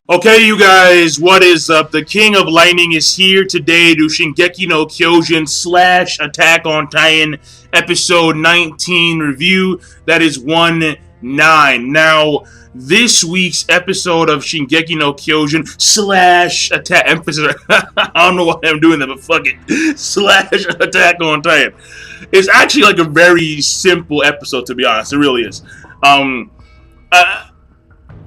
Okay, you guys, what is up? The King of Lightning is here today to Shingeki no Kyojin / Attack on Titan episode 19 review. That is 1-9. Now, this week's episode of Shingeki no Kyojin / Attack emphasis. I don't know why I'm doing that, but fuck it. / Attack on Titan. It's actually like a very simple episode, to be honest. It really is.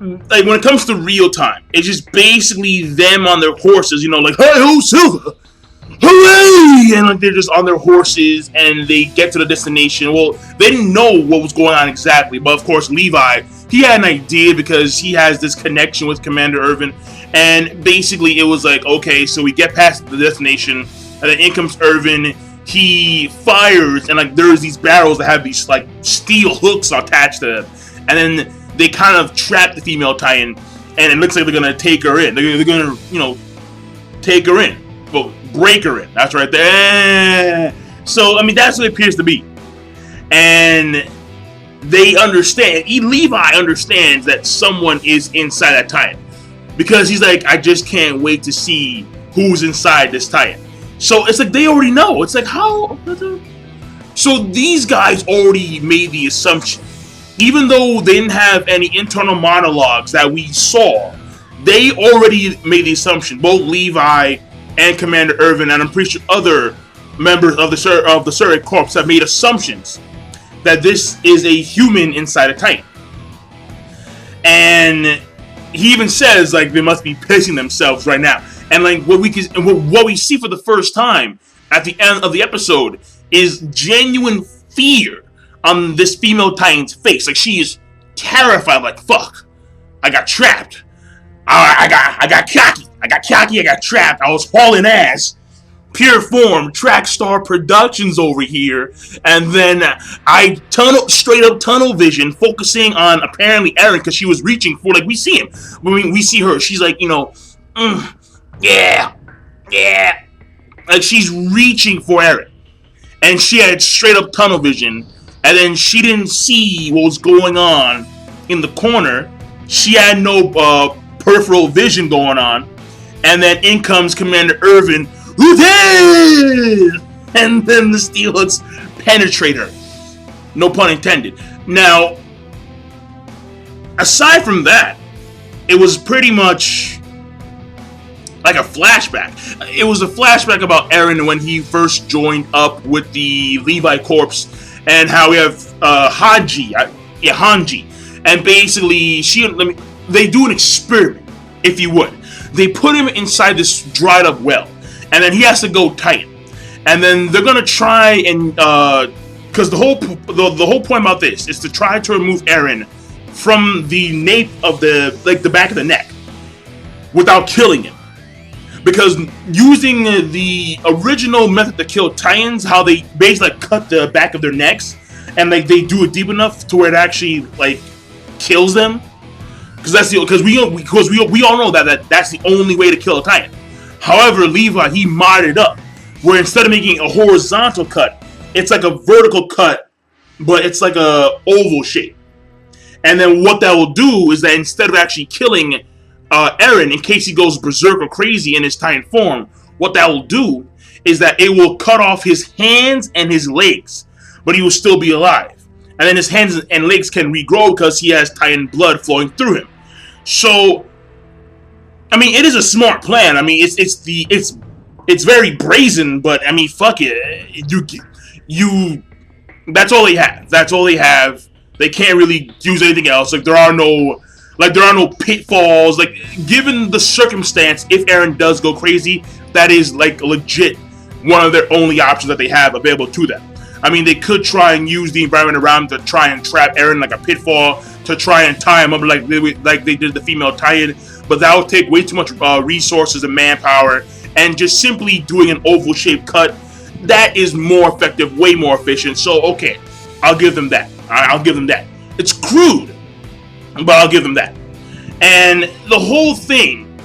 Like when it comes to real time, it's just basically them on their horses, like, hey, ho, Silver, hooray! And like they're just on their horses and they get to the destination. Well, they didn't know what was going on exactly, but of course Levi, he had an idea because he has this connection with Commander Irvin, and basically it was like, okay, so we get past the destination, and then in comes Irvin. He fires, and like there's these barrels that have these like steel hooks attached to them, and then they kind of trap the female Titan, and it looks like they're gonna take her in. They're gonna, take her in, well, break her in. That's right there. So I mean, that's what it appears to be, and they understand. Levi understands that someone is inside that Titan because he's like, I just can't wait to see who's inside this Titan. So it's like they already know. It's like how. So these guys already made the assumption. Even though they didn't have any internal monologues that we saw, they already made the assumption. Both Levi and Commander Irvin, and I'm pretty sure other members of the Surrey Corps have made assumptions that this is a human inside a Titan. And he even says like they must be pissing themselves right now. And like what we see for the first time at the end of the episode is genuine fear on this female Titan's face. Like she is terrified, like, fuck, I got trapped. I got cocky. I got trapped. I was hauling ass. Pure form, Trackstar Productions over here. And then I straight up tunnel vision, focusing on apparently Eren, because she was reaching for, like, we see him. When we see her, she's like, yeah. Like she's reaching for Eren. And she had straight up tunnel vision. And then she didn't see what was going on in the corner. She had no peripheral vision going on. And then in comes Commander Irvin. And then the steel hooks penetrate her. No pun intended. Now, aside from that, it was pretty much like a flashback. It was a flashback about Eren when he first joined up with the Levi Corps. And how we have Hanji, and basically they do an experiment, if you would. They put him inside this dried up well, and then he has to go Titan, and then they're gonna try and because the whole point about this is to try to remove Eren from the nape of the back of the neck without killing him. Because using the original method to kill Titans, how they basically cut the back of their necks, and like they do it deep enough to where it actually like kills them. Because we all know that that's the only way to kill a Titan. However, Levi, he modded it up, where instead of making a horizontal cut, it's like a vertical cut, but it's like a oval shape. And then what that will do is that instead of actually killing Eren, in case he goes berserk or crazy in his Titan form, what that will do is that it will cut off his hands and his legs, but he will still be alive. And then his hands and legs can regrow because he has Titan blood flowing through him. So, I mean, it is a smart plan. I mean, it's very brazen, but I mean, fuck it. You that's all they have. That's all they have. They can't really use anything else. Like there are no pitfalls. Like, given the circumstance, if Eren does go crazy, that is like legit one of their only options that they have available to them. I mean, they could try and use the environment around them to try and trap Eren like a pitfall, to try and tie him up like they did the female Titan, but that would take way too much resources and manpower, and just simply doing an oval shaped cut, that is more effective, way more efficient. So okay, I'll give them that. It's crude, but I'll give them that. And the whole thing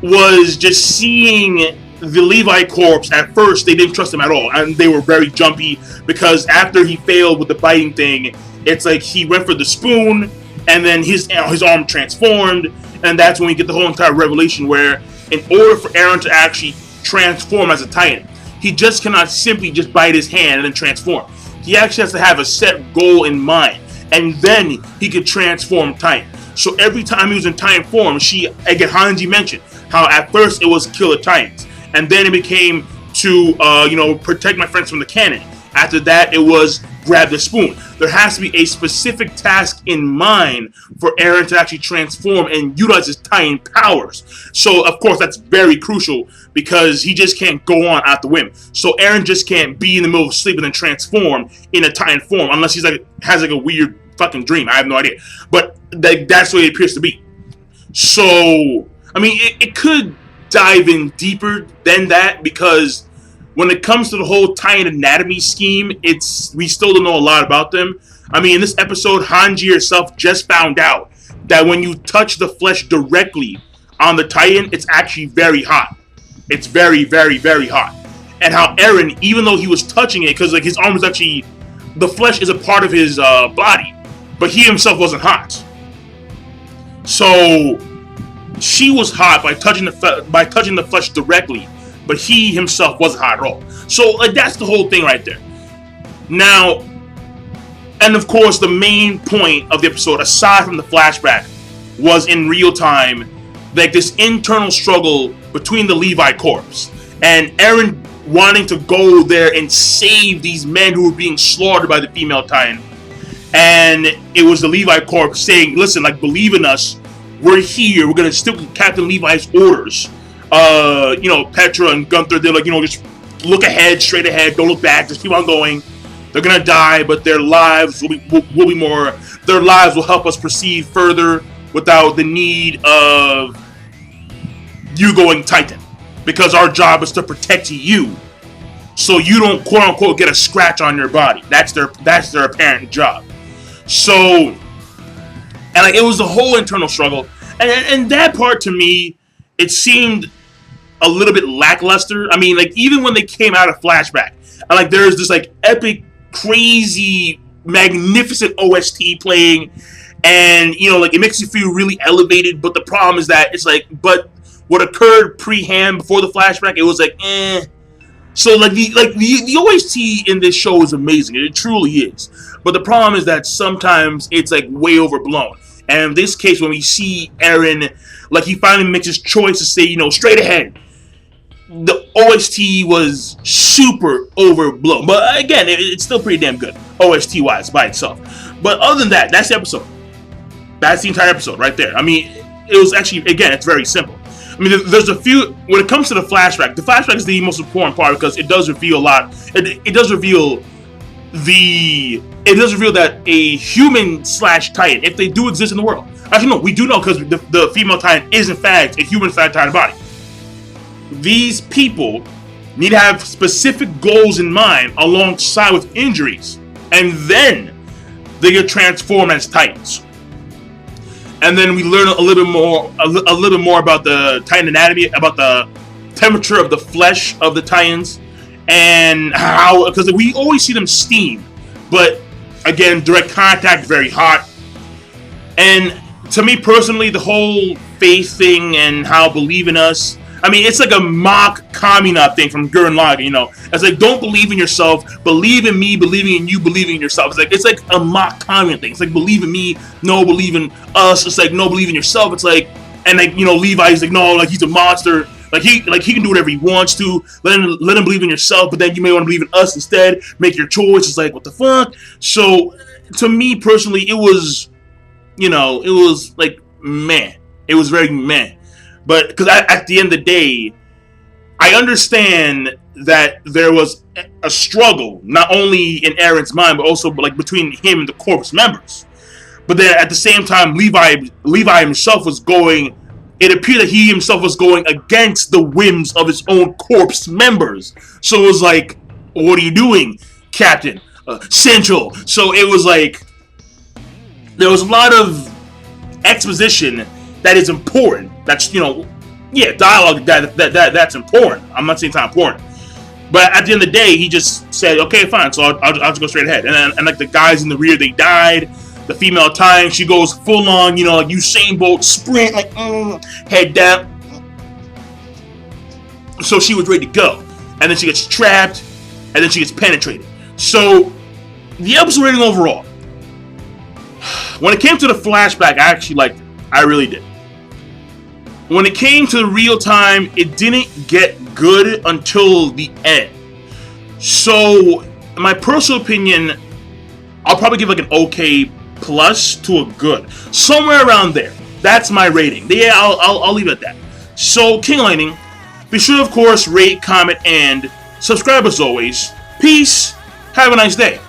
was just seeing the Levi Corps. At first, they didn't trust him at all, and they were very jumpy because after he failed with the biting thing, it's like he went for the spoon, and then his arm transformed, And that's when we get the whole entire revelation where in order for Eren to actually transform as a Titan, he just cannot simply just bite his hand and then transform. He actually has to have a set goal in mind, and then he could transform Titan. So every time he was in Titan form, again, Hanji mentioned how at first it was kill the Titans, and then it became to protect my friends from the cannon. After that, it was grab the spoon. There has to be a specific task in mind for Eren to actually transform and utilize his Titan powers. So, of course, that's very crucial because he just can't go on at the whim. So Eren just can't be in the middle of sleep and then transform in a Titan form unless he's has a weird fucking dream. I have no idea. But that's what it appears to be. So, I mean, it could dive in deeper than that because when it comes to the whole Titan anatomy scheme, we still don't know a lot about them. I mean, in this episode, Hanji herself just found out that when you touch the flesh directly on the Titan, it's actually very hot. It's very, very, very hot. And how Eren, even though he was touching it, because his arm was actually, the flesh is a part of his body, but he himself wasn't hot. So she was hot by touching the flesh directly, but he himself wasn't hot at all. So that's the whole thing right there. Now, and of course, the main point of the episode, aside from the flashback, was in real time, like this internal struggle between the Levi Corps and Eren wanting to go there and save these men who were being slaughtered by the female Titan. And it was the Levi Corps saying, listen, believe in us. We're here. We're going to stick with Captain Levi's orders. Petra and Gunther, they're just look ahead, straight ahead, don't look back, just keep on going. They're gonna die, but their lives will be more. Their lives will help us proceed further without the need of you going Titan, because our job is to protect you, so you don't quote unquote get a scratch on your body. That's their apparent job. So, and it was the whole internal struggle, and that part to me, it seemed a little bit lackluster. I mean, even when they came out of flashback, and there's this epic, crazy, magnificent OST playing, and it makes you feel really elevated. But the problem is that it's but what occurred pre-hand before the flashback, it was eh. So the OST in this show is amazing. It truly is. But the problem is that sometimes it's way overblown. And in this case, when we see Eren, he finally makes his choice to say, straight ahead. The OST was super overblown. But again, it's still pretty damn good, OST-wise, by itself. But other than that, that's the episode. That's the entire episode right there. I mean, it was actually, again, it's very simple. I mean, there's a few, when it comes to the flashback is the most important part because it does reveal a lot. It does reveal that a human / Titan, if they do exist in the world. Actually, no, we do know because the female Titan is in fact a human / Titan body. These people need to have specific goals in mind alongside with injuries, and then they get transformed as Titans. And then we learn a little bit more about the Titan anatomy, about the temperature of the flesh of the Titans, and how, because we always see them steam, but again, direct contact, very hot. And to me personally, the whole faith thing and how believe in us, I mean, it's a mock Kamina thing from Gurren Lagann, It's don't believe in yourself, believe in me, believing in you, believing in yourself. It's a mock Kamina thing. It's believe in me, no, believe in us. It's no, believe in yourself. It's and Levi's no, he's a monster. He can do whatever he wants to. Let him believe in yourself, but then you may want to believe in us instead. Make your choice. It's what the fuck? So, to me personally, it was, it was meh. It was very meh. But because at the end of the day, I understand that there was a struggle, not only in Eren's mind, but also between him and the Corps members. But then at the same time, Levi himself was going. It appeared that he himself was going against the whims of his own Corps members. So it was what are you doing, Captain? Central. So it was there was a lot of exposition that is important. That's dialogue that's important. I'm not saying it's not important, but at the end of the day, he just said, okay, fine. So I'll just go straight ahead. And the guys in the rear, they died. the female tying, she goes full on, like Usain Bolt sprint, like head down. So she was ready to go, and then she gets trapped, and then she gets penetrated. So the episode rating overall, when it came to the flashback, I actually liked it. I really did. When it came to the real time, it didn't get good until the end. So, in my personal opinion, I'll probably give like an okay plus to a good. Somewhere around there. That's my rating. Yeah, I'll leave it at that. So, King Lightning, be sure, of course, rate, comment, and subscribe as always. Peace. Have a nice day.